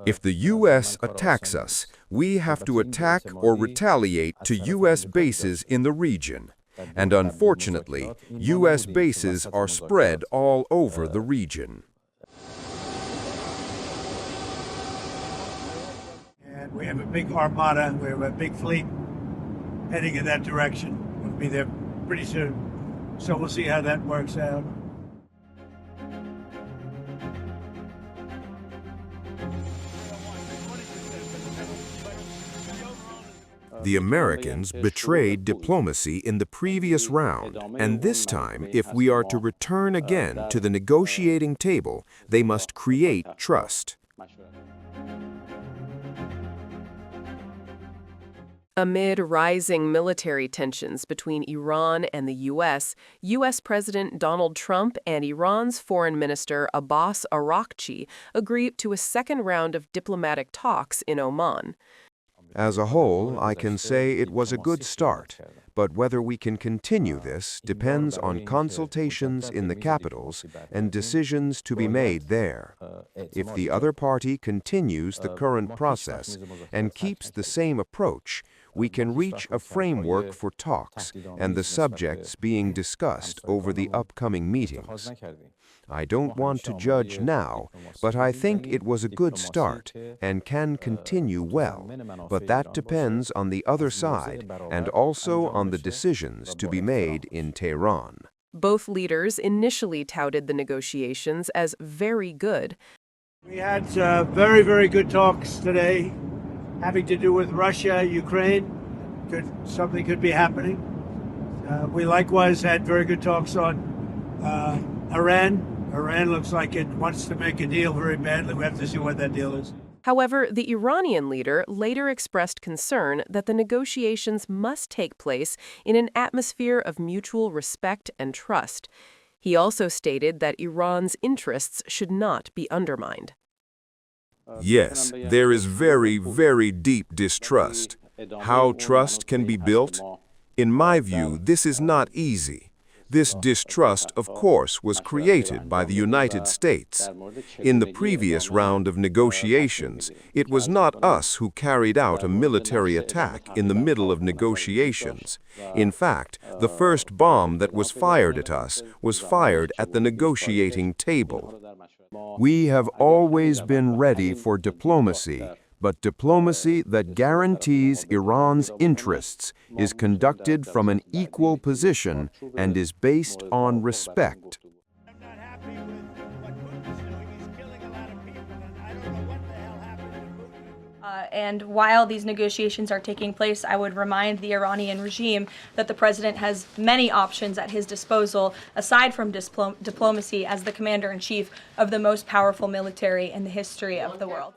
If the U.S. attacks us, we have to attack or retaliate to U.S. bases in the region. And unfortunately, U.S. bases are spread all over the region. And we have a big armada, we have a big fleet heading in that direction. We'll be there pretty soon. So we'll see how that works out. The Americans betrayed diplomacy in the previous round, and this time, if we are to return again to the negotiating table, they must create trust. Amid rising military tensions between Iran and the U.S., U.S. President Donald Trump and Iran's Foreign Minister Abbas Araghchi agreed to a second round of diplomatic talks in Oman. As a whole, I can say it was a good start, but whether we can continue this depends on consultations in the capitals and decisions to be made there. If the other party continues the current process and keeps the same approach, we can reach a framework for talks and the subjects being discussed over the upcoming meetings. I don't want to judge now, but I think it was a good start and can continue well, but that depends on the other side and also on the decisions to be made in Tehran. Both leaders initially touted the negotiations as very good. We had very, very good talks today having to do with Russia, Ukraine. Something could be happening. We likewise had very good talks on Iran. Iran looks like it wants to make a deal very badly. We have to see what that deal is. However, the Iranian leader later expressed concern that the negotiations must take place in an atmosphere of mutual respect and trust. He also stated that Iran's interests should not be undermined. Yes, there is very, very deep distrust. How trust can be built? In my view, this is not easy. This distrust, of course, was created by the United States. In the previous round of negotiations, it was not us who carried out a military attack in the middle of negotiations. In fact, the first bomb that was fired at us was fired at the negotiating table. We have always been ready for diplomacy, but diplomacy that guarantees Iran's interests is conducted from an equal position and is based on respect. I'm not happy with what Putin's doing. He's killing a lot of people, and I don't know what the hell happened to Putin. And while these negotiations are taking place, I would remind the Iranian regime that the president has many options at his disposal, aside from diplomacy, as the commander-in-chief of the most powerful military in the history of the world.